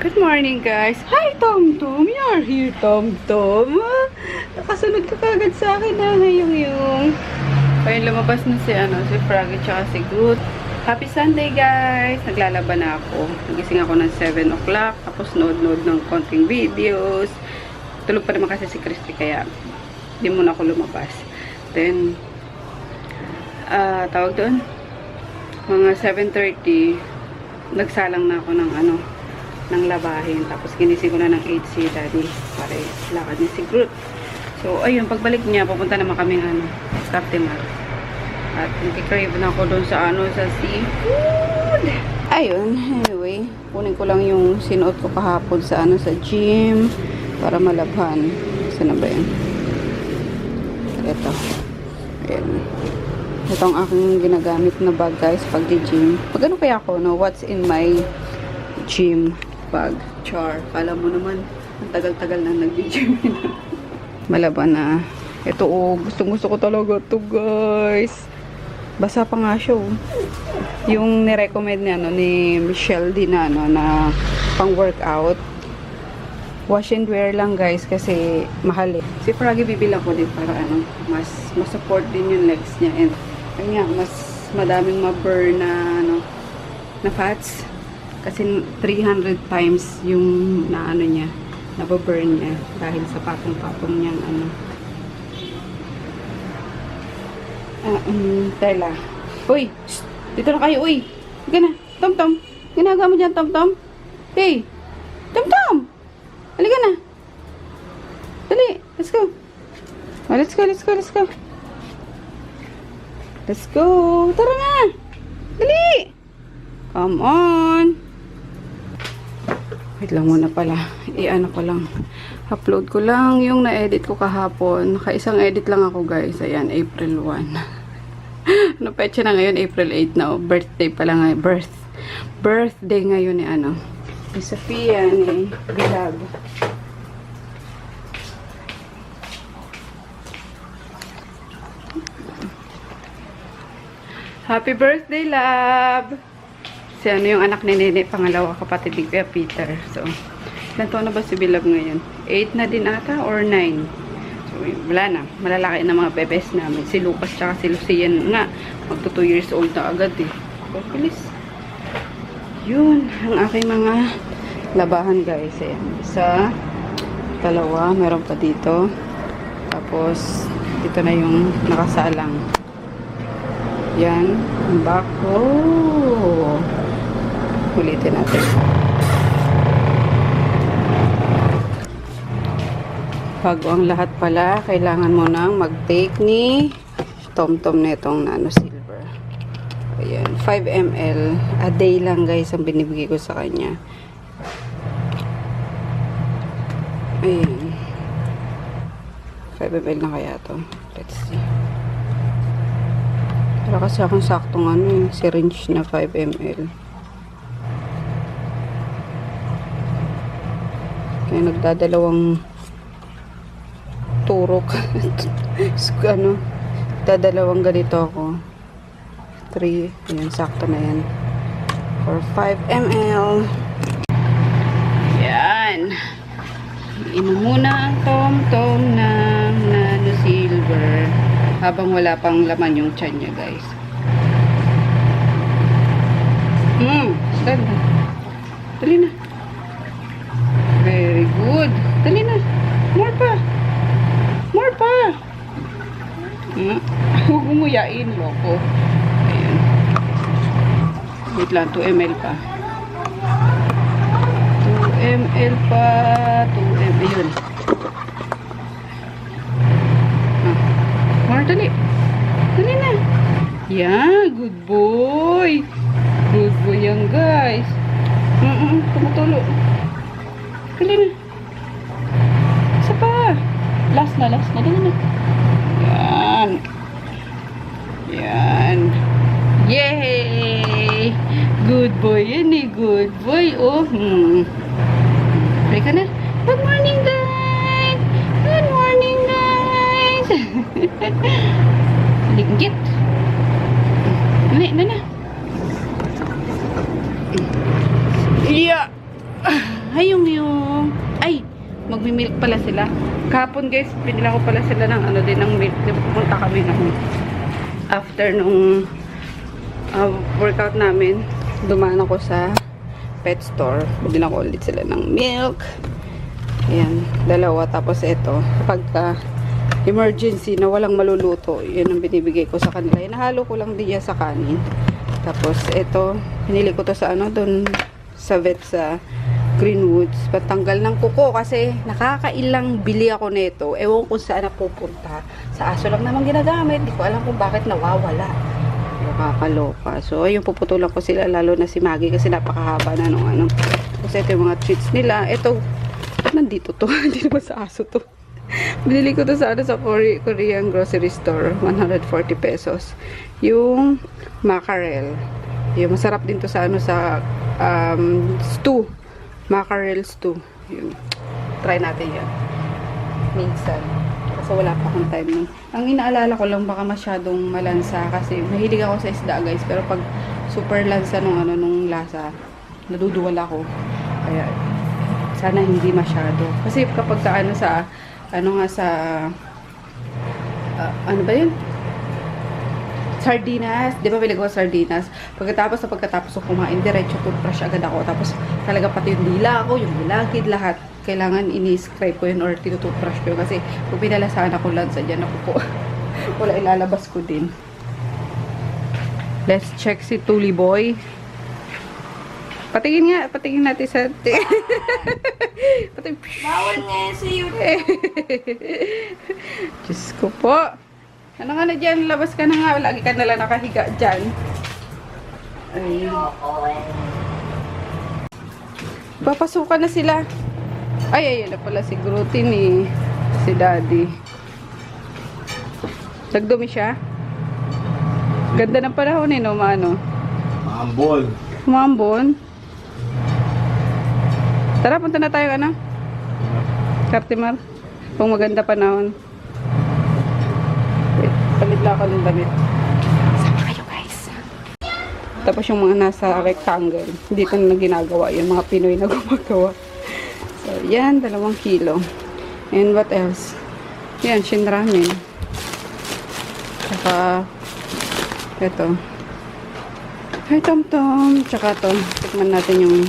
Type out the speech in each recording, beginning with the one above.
Good morning, guys. Hi, Tom Tom. You're here, Tom Tom. Nakasunod ka kagad sa akin na ngayong. Ayun, lumabas na si Froggy tsaka si Groot. Happy Sunday, guys. Naglalaban na ako. Nagising ako ng 7 o'clock. Tapos nood-nood ng konting videos. Tulog pa naman kasi si Christy, kaya hindi muna ako lumabas. Then, tawag doon, mga 7:30, nagsalang na ako ng labahin. Tapos ginising ko na ng 8 si Daddy para lakad niya si Groot. So, ayun, pagbalik niya, pupunta naman kami Cartimar. At nagkikrave na ako doon sa sa seafood. Ayun, anyway, kunin ko lang yung sinuot ko kahapon sa sa gym para malabhan. Saan na ba yun? Ito. Ayan. Ito ang aking ginagamit na bag, guys, pag di-gym. Magano kaya ako, no? What's in my gym bag? Char. Kala mo naman, ang tagal-tagal na nag-gym. Malaban na. Ito, gustong-gusto ko talaga to, guys. Basa pa nga siya, Yung nirecommend ni Michelle din na pang-workout. Wash and wear lang, guys, kasi mahal eh. Si Froggy bibilang ko din para mas support din yung legs niya. And kanya, mas madaming ma-burn na fats. Kasi 300 times yung niya, nababurn niya dahil sa patong-patong niyang tela. Uy! Shh, dito na kayo, uy! Sige na, Tom-Tom. Ginagawa mo dyan, Tom-Tom? Hey! Tom-Tom! Halika na. Dali, let's go. Oh, let's go. Let's go. Tara na. Dali. Come on. Wait lang muna pala. Ko lang. Upload ko lang yung na-edit ko kahapon. Naka-isang edit lang ako, guys. Ayan, April 1. Ano petsa na ngayon? April 8 na. Birthday pala ngayon. Birthday ngayon ni ni Sophia, ni Bilab. Happy birthday, love! Si yung anak ni Nene, pangalawa kapatid ni Kuya Peter. So, ilan taon na ba si Bilab ngayon? 8 na din ata or 9? So, wala na. Malalaki na mga bebes namin. Si Lucas tsaka si Lucian nga. Magto 2 years old na agad eh. So, bilis. Yun, ang aking mga labahan, guys. Ayan. Isa, dalawa, meron pa dito. Tapos, dito na yung nakasalang. Yan, ang bako. Ulitin natin. Bago ang lahat pala, kailangan mo nang mag-take ni Tom-Tom na itong nano silver. Ayan, 5 ml a day lang, guys, ang binibigay ko sa kanya. Ayan, 5 ml na kaya to. Let's see. Pero kasi akong saktong syringe na 5 ml. Kaya nagdadalawang turok. Dadalawang ganito ako. 3, ayan, sakto na yan. For 5 ml. Yan. Inom muna ang Tom-Tom ng nano silver habang wala pang laman yung tiyan niya, guys. Ganda. Dali na. Very good. Dali na. More pa. Huwag umuyain, loko. Ayan. Wait lang, 2 ml pa. 2 ml pa. 2 ml. Yun. More, dali. Dali na. Yeah, good boy. Good boy yan, guys. Tumutulo. Dali na. Isa pa. Last na. Dali na. Yan. Yay! Good boy yan eh. Good boy. Oh. Pray ka na. Good morning, guys. Good morning, guys. Ligit. Dali na. Yeah. bumalik pala sila. Kahapon guys, pinila ko pala sila ng ano din, ng milk. Pumunta kami ng after nung workout namin. Dumaan ako sa pet store. Bumili ko ulit sila ng milk. Ayan, dalawa. Tapos ito, kapag emergency na walang maluluto, yun ang binibigay ko sa kanila. Hinahalo ko lang din yan sa kanin. Tapos ito, pinili ko to sa ano, dun sa vet sa Greenwoods, patanggal ng kuko kasi nakakailang bili ako nito. Ewan ko saan napupunta. Sa aso lang naman ginagamit. Hindi ko alam kung bakit nawawala. Nakakaloka. So, ayun, puputulan ko sila, lalo na si Maggie kasi napakahaba na nung ano. Kasi ito yung mga treats nila. Ito, nandito to. Hindi naman sa aso to. Binili ko to sa, ano, sa Korean grocery store. 140 pesos. Yung mackerel. Yung masarap din to sa, ano, sa stew. Mackerel stew. Yun. Try natin yan. Minsan. Kasi wala pa akong time nun. Ang inaalala ko lang baka masyadong malansa kasi mahilig ako sa isda guys. Pero pag super lansa nung ano nung lasa, naduduwal ako. Kaya sana hindi masyado. Kasi kapag ka, ano sa ano nga sa ano ba yun? Sardinas. Di ba bilig ko sardinas? Pagkatapos ko kumain, diretso toothbrush agad ako. Tapos talaga pati yung dila ko, yung bulakid, lahat. Kailangan ini-scrape ko yun or tinutoothbrush ko yun. Kasi kung pinalasaan ako lansa dyan, ako po. Wala, ilalabas ko din. Let's check si Tuli Boy. Patingin nga, patingin natin sa... Bawal nga yan sa iyo. Diyos ko po. Ano ka na dyan? Labas ka na nga. Lagi ka nalang nakahiga dyan. Ay. Papasukan na sila. Ay, ayun na pala si Grutin eh. Si Daddy. Nagdumi siya. Ganda ng panahon eh, no? Maano? Maambon. Maambon. Tara, punta na tayo, ano? Cartimar. Kung maganda panahon. Wait, palit lang ako ng damit. Sama kayo, guys. Tapos yung mga nasa rectangle. Dito na ginagawa yung mga Pinoy na gumagawa. So, yan, 2 kilo. And what else? Yan, shinramen. Tsaka, ito. Hi, Tom-Tom. Tsaka to, tikman natin yung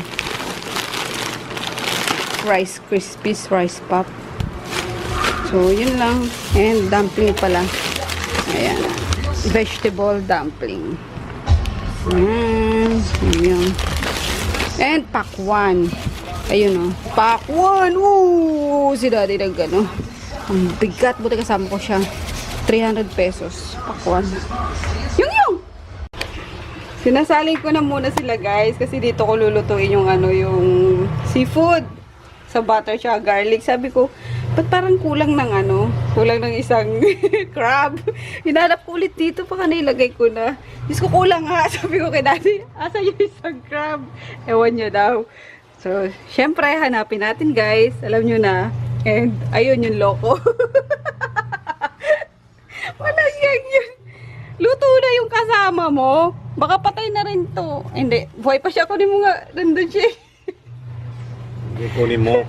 Rice Krispies Rice Pop. So, yun lang. And dumpling pala. Ayan. Vegetable dumpling. Yun. And pakwan. Ayun o. Pakwan! Ooh! Si Daddy nag-ano. Ang bigat. Buti kasama ko siya. 300 pesos. Pakwan. Yung! Sinasaling ko na muna sila guys. Kasi dito ko lulutuin yung ano, yung seafood. Sa butter siya, garlic. Sabi ko, ba't parang kulang ng ano? Kulang ng isang crab. Hinanap ko ulit dito. Baka nailagay ko na. Diyos ko, kulang nga. Sabi ko kay Daddy, asa yung isang crab? Ewan nyo daw. So, syempre, hanapin natin guys. Alam nyo na. And, ayun yung loko. Walang yun. Luto na yung kasama mo. Baka patay na rin to. Hindi, buhay pa siya. Kunin mo nga. Nandun siya. Kunin mo.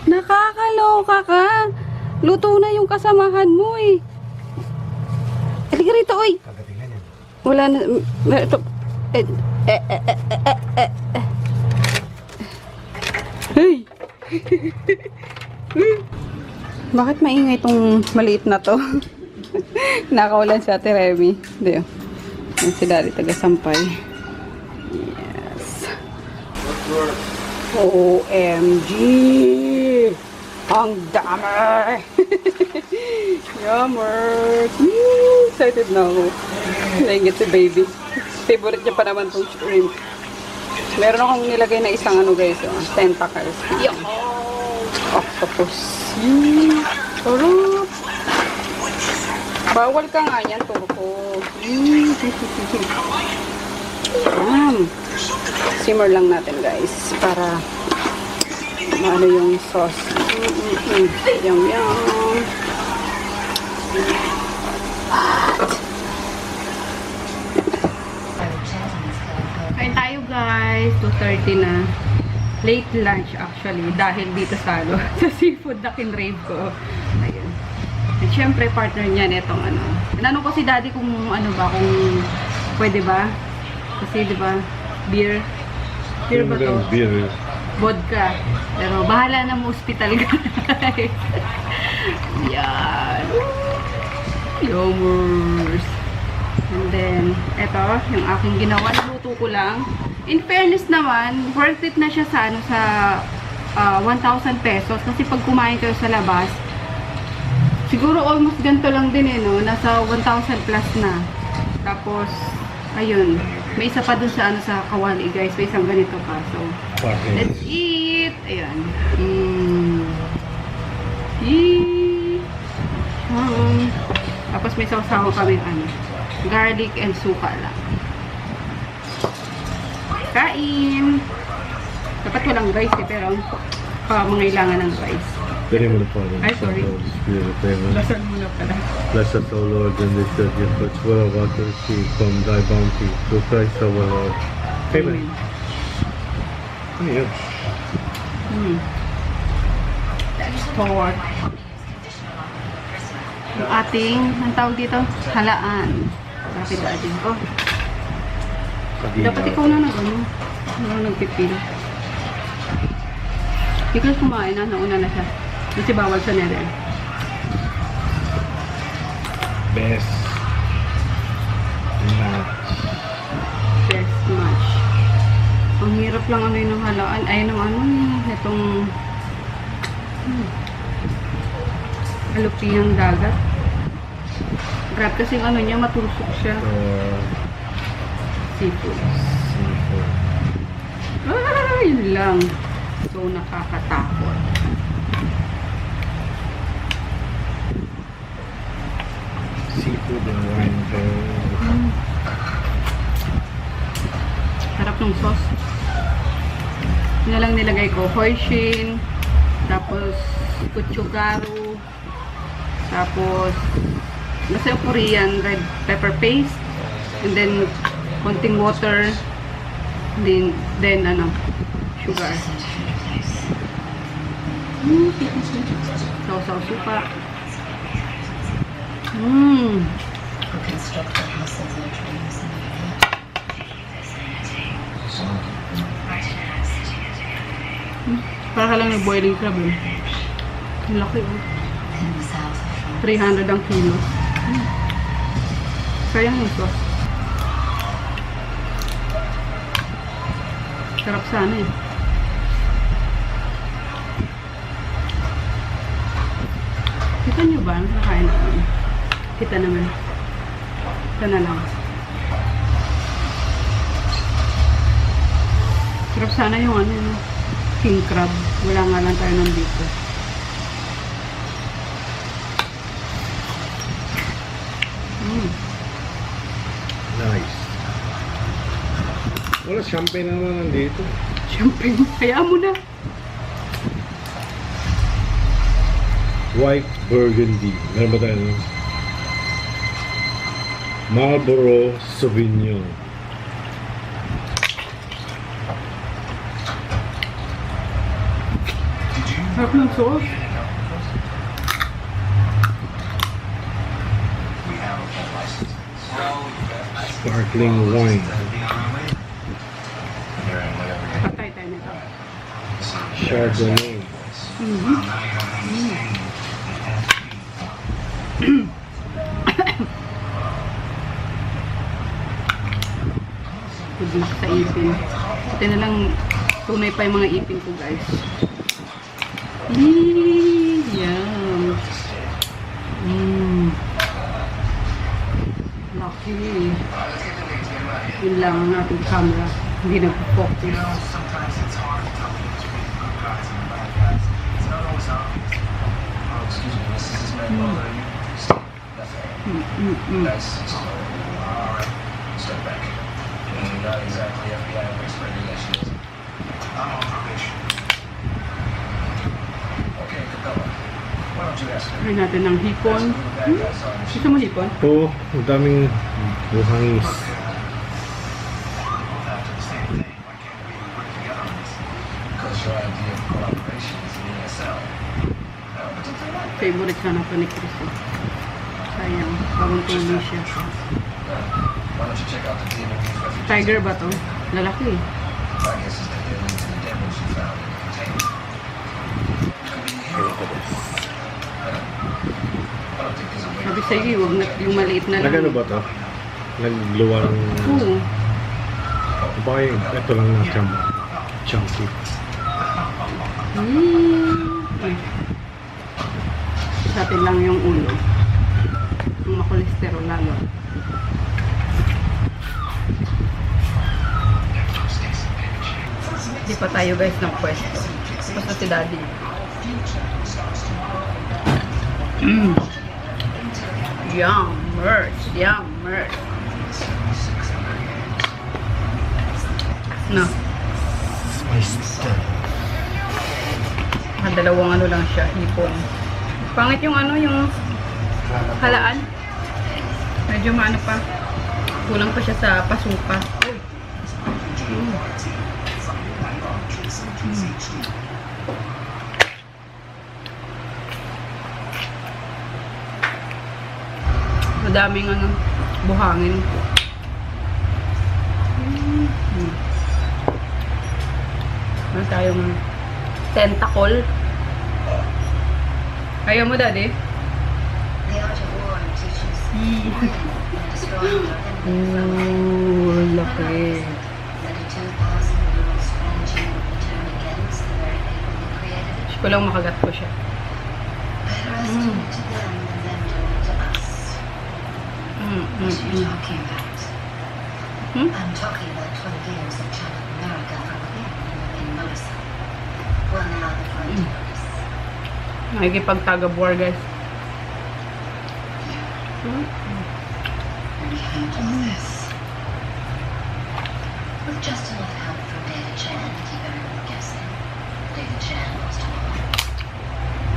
Nakakaloka ka. Luto na yung kasamahan mo eh. Halika rito, oy. Kagatingan yan. Wala na. Ito. Hey. Bakit maingay itong maliit na to? Nakawalan si Ate Remy. Hindi oh. Yan si Daddy taga-sampay. Yes. OMG! Ang dami! Yummer! Excited na ako. Naingit si baby. Favorite niya pa naman itong shrimp. Meron akong nilagay na isang ano guys, tentacles. Yuck! Octopus. Sarap! Bawal ka nga yan, turko. Simmer lang natin guys para maano yung sauce. Yum yum. Kain tayo guys. 2:30 na. late lunch actually dahil dito sa ano, sa seafood na kinrave ko. Ayun. At syempre partner niya netong ano. Tinanong ko si daddy kung ano ba, kung pwede ba. Kasi di ba, beer ba to? Beer. Vodka. Pero bahala na mo hospital guys. Yan. Yomers. And then, eto, yung aking ginawa, naluto ko lang. In fairness naman, worth it na siya sa, ano, sa 1,000 pesos. Kasi pag kumain kayo sa labas, siguro almost ganito lang din eh, no? Nasa 1,000 plus na. Tapos, ayun. May isa pa dun sa, ano, sa Kawali, guys. May isang ganito pa. So, let's eat. Ayan. Tapos may sausawa kami, ano, garlic and suka lang. Kain! Dapat walang rice eh, pero mangailangan ng rice. Ganyan mo na po. Ay, sorry. Blessed Lasal mo na pala. O Lord, and this your gift, which will of us receive from thy bounty, through Christ our Lord. Amen. Ano yun? Pork. Yung ating, ang tawag dito? Halaan. Rapid ating ko. Dapat ikaw na nag-ano. Ano nagpipil. Ikaw kumain na, nauna na siya. Kasi bawal sa nere. Best match. Best match. Ang hirap lang ano yun ng halaan. Ay, ng ano itong alupiyang dagat. Grab kasi ano niya, matusok siya. Seafood. Yun lang. So, nakakatakot. Seafood and wine. Harap ng sauce. Yun na lang nilagay ko. Hoisin. Tapos, kutsugaro. Tapos, nasa yung Korean red pepper paste. And then, konting water. Then ano, sugar. Sausaw supa. Para ka lang nag-boiling crab eh. Ang laki oh. 300 ang kilo. Sayang yung sauce. Sarap sana eh. Kita nyo ba? Nakain naman. Kita naman. Kita na lang. Sarap sana yung ano, king crab. Wala nga lang tayo nandito. Nice. Wala, champagne na naman nandito. Champagne. Kaya mo na. White Burgundy. Meron ba tayo? Marlboro Sauvignon. Sarap ng sauce. Sparkling wine. Patay tayo nito. Chardonnay. Good luck sa ipin. Ito na lang, tunay pa yung mga ipin ko guys. Yum. Lucky. Yun lang ang ating camera. Hindi nag-focus. Not exactly FBI whisper regulations. I'm on probation. Okay, Capella. Why don't you ask Try natin ng hipon. Gusto mo hipon? Oo, ang daming buhangis. after the same thing? Why can't we work together on this? Because Favorite sana to ni Chris. Eh. Sayang, bagong tuloy siya. Why don't you check out the demon refuge? Tiger ba to? Lalaki. My guess is that they're linked to the devils you found in the container. Could be here. I don't think there's a way Sabi sa'yo, huwag na yung maliit na lang. Nagano ba to? Nagluwa ng... Oo. Baka yung ito lang na chunky. Ay. Sa atin lang yung ulo. Ang makolesterol lalo. Di pa tayo guys ng pwesto. Basta si daddy. Yum, merch. Yum, merch. No. Dalawang ano lang siya, hipon. Pangit yung ano, yung halaan. Medyo maano pa. Kulang pa siya sa pasupa. Madaming ano, buhangin. Meron tayong tentacle. Ayaw mo, daddy? The art of war teaches and destroying your Ooh, enemies. laki. That a 2,000-year-old strategy will be turned against the very people who created it. Ko lang makagat ko siya. Better us doing it to them than them doing it to us. What are you talking about? I'm talking about 12 years of China America from within and they notice it. Well, now they're going to notice. Nakikipag-tag of war, guys. And behind all this, with just enough help from David Chan to keep everyone guessing, David Chan most of all,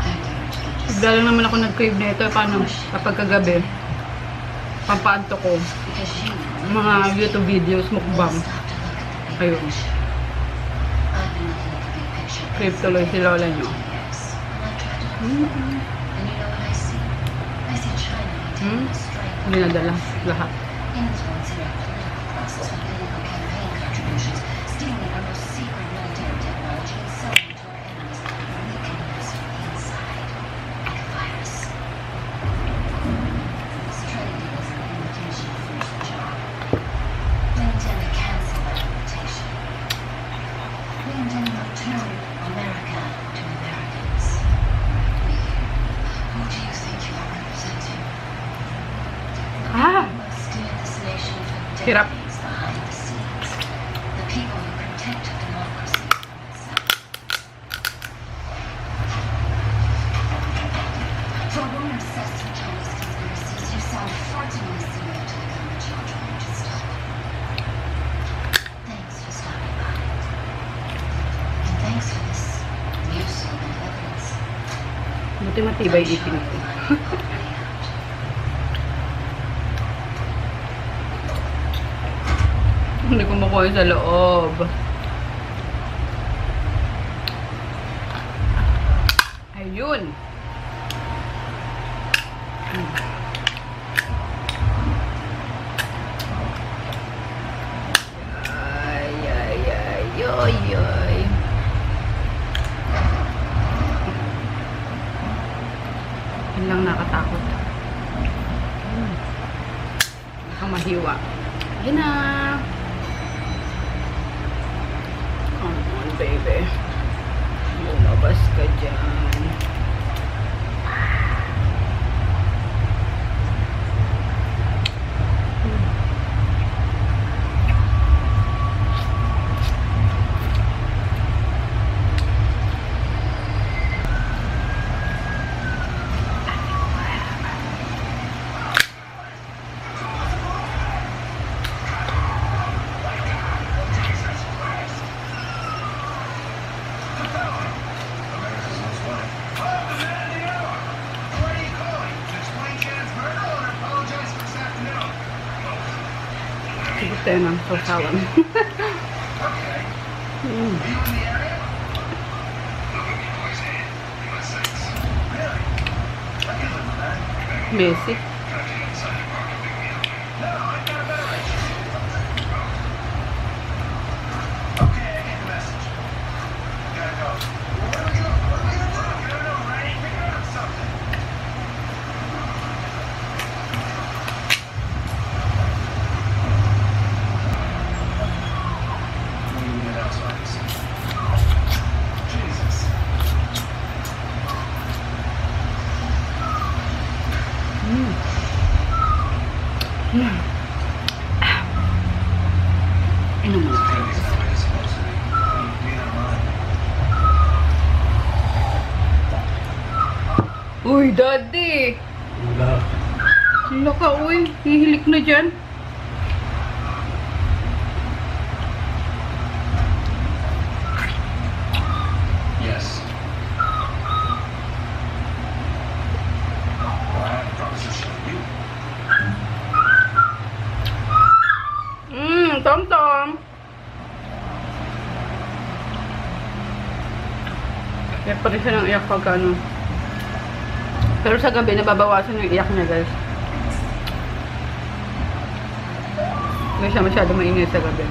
I guarantee just Bigla lang naman ako nag-crave na ito. Paano? Kapag kagabi, pampaanto ko. because you Mga YouTube videos, mukbang. stop to look at the big Ayun. picture. I've been looking at the big picture Crave tuloy si lola nyo. for years, and I try to look forward. And you know what I see? I see China maintaining the strength of Dinadala their lahat. influencing our political process with illegal campaign contributions, stealing our most secret military technology and selling it to our enemies, weakening us from the inside, like a virus. This trade deal is an invitation-first job. We intend to cancel that invitation. We intend to return America to Americans. Who do you think you are representing? Ah! Steered this nation for Hirap. decades behind the scenes. The people who protected democracy from itself. For a woman obsessed with Chinese conspiracies, you sound far too similar to the government you're trying to stop. Thanks for stopping by. And thanks for this new sort of evidence. Buti matibay ipin ko. Hindi ko makuha sa loob. Ayun. Ay, ay, ay, yoy, yoy. Yun lang nakatakot. Nakamahiwa. Yun na. Come on, baby. Lumabas ka dyan. America's most wanted. Where are you calling? To explain Chan's murder or apologize for this afternoon? Sige tayo ng sausawan. Okay. Are you in the area? Really? Messi. Jesus. Inom mo na. It's gonna be something it's supposed to be. We don't mind. Uy, daddy! Wala. Sino ka, uy? Hihilik na dyan. Yes. Well, I have a proposition for you. Tom-tom. Kaya pa rin siya ng iyak pagka ano. Pero sa gabi, nababawasan yung iyak niya, guys. Hindi siya masyado maingay sa gabi.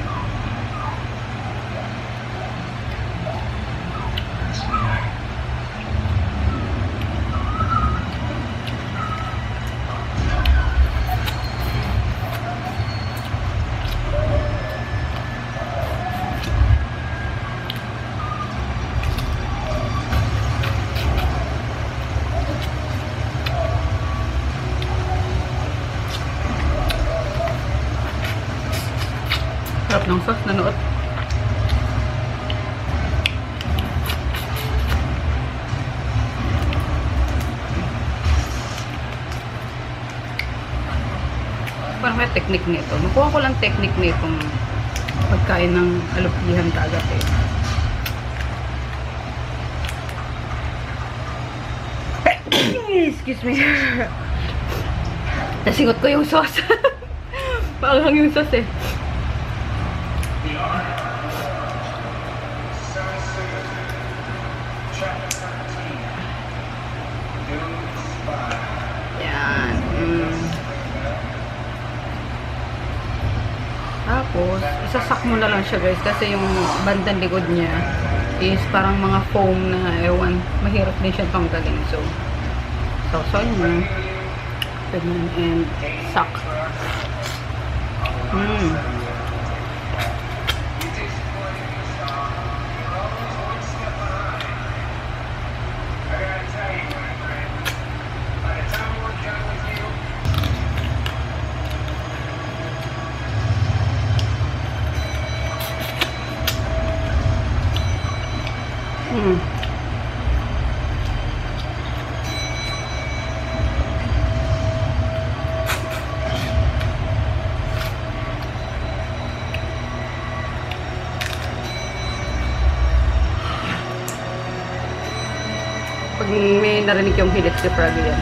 Sarap ng sauce na noot. Parang may technique nito. Nakuha ko lang technique nitong pagkain ng alupihan kagabi. Excuse me. Nasingot ko yung sauce. Paanghang yung sauce eh. Yan. Tapos, isasak mo na lang siya, guys, kasi yung bandang likod niya is parang mga foam na ewan, mahirap din siya tanggalin. So, sausaw mo. Ganun, and sak. Pag may narinig yung hilit si Prague yan.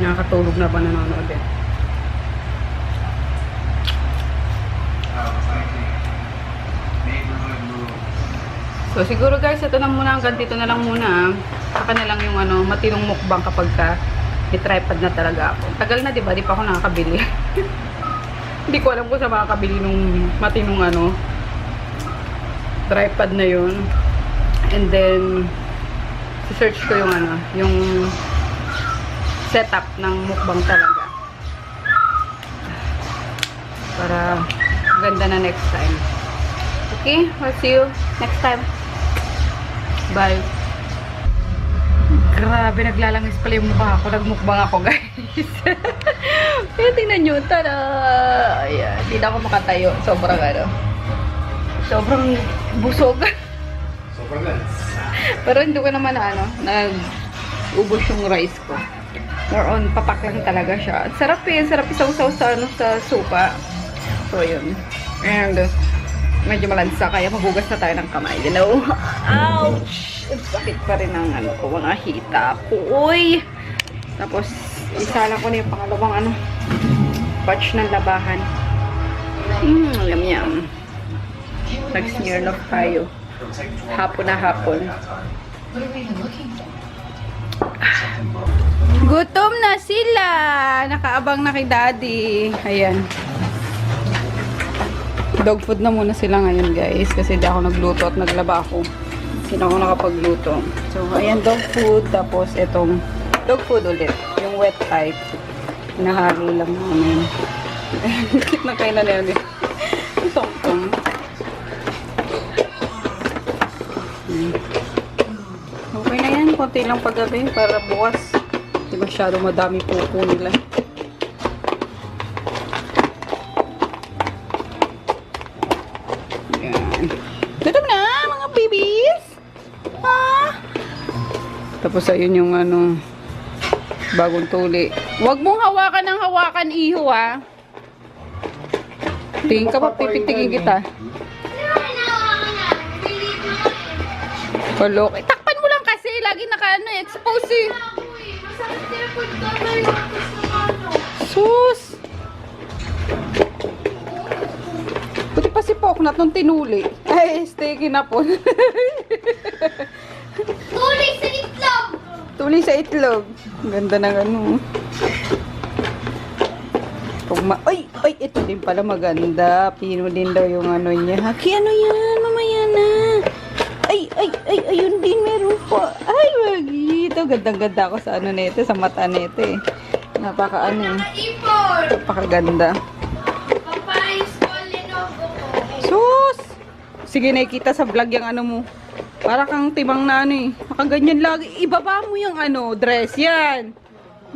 Nakakatulog na ba nanonood eh. So siguro guys, ito na muna, hanggang dito na lang muna. Saka na lang yung ano, matinong mukbang kapag ka may tripod na talaga ako. Tagal na, diba? Di pa ako nakakabili. Hindi ko alam kung sa makakabili nung matinong ano, tripod na yun. And then search ko yung ano, yung setup ng mukbang talaga. Para ganda na next time. Okay, I'll see you next time. Bye. Grabe, naglalangis pala yung mukha ko. Nagmukbang ako, guys. Kaya tingnan nyo, tada! Ayan, hindi na ako makatayo. Sobrang ano. Sobrang busog. Sobrang guys. Pero hindi ko naman ano, nag-ubos yung rice ko. More on, papak lang talaga siya. At sarap eh. Sarap isaw-saw sa, ano, sa supa. So, yun. And, medyo malansa. Kaya mabugas na tayo ng kamay. You know? Ouch! Sakit pa rin ang ano ko. Mga hita ko. Uy! Tapos, isa lang ko na yung pangalawang ano, batch ng labahan. Yum yum. Nag-smear tayo. Hapon na hapon. What are we even looking for? Something more. Gutom na sila. Nakaabang na kay Daddy. Ayan. Dog food na muna sila ngayon, guys. Kasi di ako nagluto at naglaba ako. Hindi ako nakapagluto. So, ayan, dog food. Tapos, itong dog food ulit. Yung wet type. Nahalo lang namin. Kit na kayo na nila. Tong-tong. Okay na yan. Konti lang paggabi para bukas. Hindi masyado madami pupo nila. Yan. Gutom na, mga babies! Ha? Tapos ayun yung ano, bagong tuli. Huwag mong hawakan ng hawakan, iho, ha? Tingin ka pa, pipitigin kita. Kalok. Takpan mo lang kasi. Lagi naka-ano, expose eh. Sus! Buti pa si Poknat nung tinuli. Ay, sticky na po. Tuli sa itlog! Tuli sa itlog. Ganda ng ano. Ay, ito din pala maganda. Pino din daw yung ano niya. Haki, ano yan? Mamaya na. Ay, ayun din meron pa. Ay, wagi. Ito, gandang-ganda ako sa ano nito, sa mata nito eh. Napaka ano. Ipon! Napakaganda. Papayos ko, Lenovo ko. Sus! Sige, nakikita sa vlog yung ano mo. Para kang timang na ano eh. Nakaganyan lagi. Ibaba mo yung ano, dress. Yan.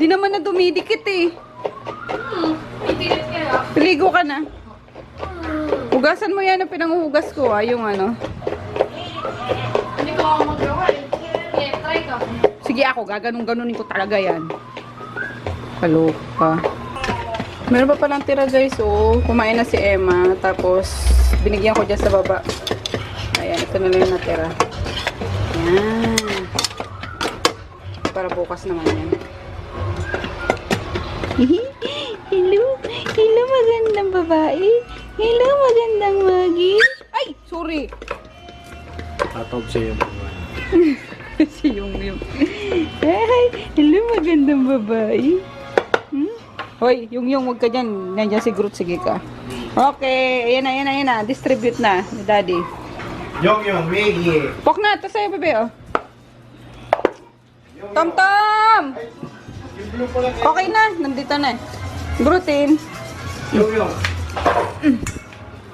Di naman na dumidikit eh. May tilit kayo. Piligo ka na. Hugasan mo yan ang pinanghugas ko yung ano. Hindi ko ako magawa eh. Yeah, try ka. Sige ako, gaganong-ganunin ko talaga yan. Kaloka. Meron pa palang tira guys, kumain na si Emma. Tapos, binigyan ko dyan sa baba. Ayan, ito na lang yung natira. Ayan. Para bukas naman yan. Hello. Hello, magandang babae. Hello, magandang magi. Ay, sorry. Tatawag siya yung mga. Si Yung. Ay, hello, magandang babae. Hoy, Yung, wag ka dyan. Nandiyan si Groot, sige ka. Okay, ayan na. Distribute na ni Daddy. Yung, Maggie. Pok na, ito sa'yo, bebe, oh. Tom! Yung blue pala. Okay na, nandito na. Grootin. Yung.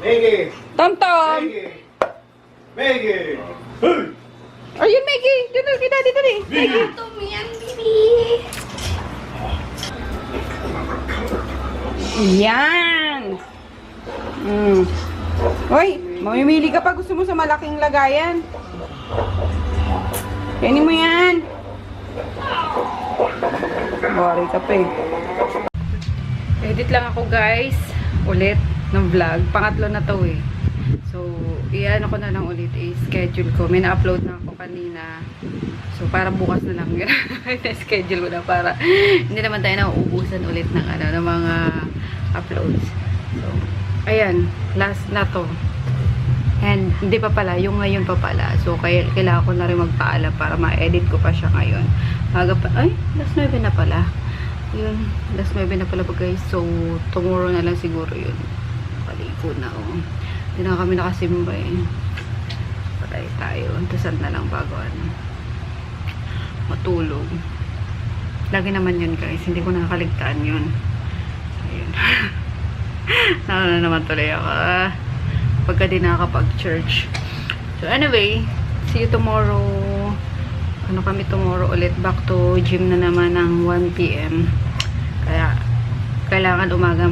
Maggie. Tom! Maggie. Ayun, Maggie. Dito, kay Daddy, dali. Maggie. Tumiyan, baby. Yan! Hoy, mamimili ka pa. Gusto mo sa malaking lagayan? Kainin mo yan. Worry ka pa eh. Edit lang ako guys. Ulit ng vlog. Pangatlo na to eh. So, iyan ako na lang ulit i-schedule ko. May na-upload na ako kanina. So, para bukas na lang. Na-schedule ko na para hindi naman tayo nauubusan ulit ng, ng mga uploads. So, ayan. Last na to. And, hindi pa pala. Yung ngayon pa pala. So, kailangan ko na rin magpaalam para ma-edit ko pa siya ngayon. Ay, last 9 na pala. Yun. Last 9 na pala pa guys. So, tomorrow na lang siguro yun. Nakaligo na Hindi na kami nakasimba eh. Patay tayo. Tasad na lang bago matulog. Lagi naman yun guys. Hindi ko nakakaligtaan yun. Ayun. Ano na naman tuloy ako. Pagka di nakakapag-church. So anyway, see you tomorrow. Ano kami tomorrow ulit. Back to gym na naman ng 1 PM. Kaya, kailangan umaga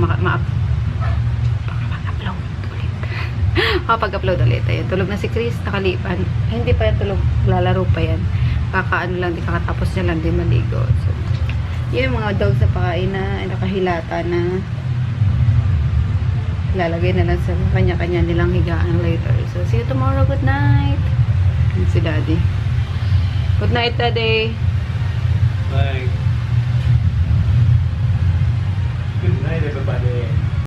makapag-upload ulit. Ayun, tulog na si Chris, nakalipan. Ay, hindi pa yan tulog, lalaro pa yan. Kakaano lang, di kakatapos niya lang, di maligo. So, yun yung mga dogs na pakain na, nakahilata na. Lalagay na lang sa kanya-kanya nilang higaan later. So, see you tomorrow. Good night. Yan si Daddy. Good night, Daddy. Bye. Good night, everybody.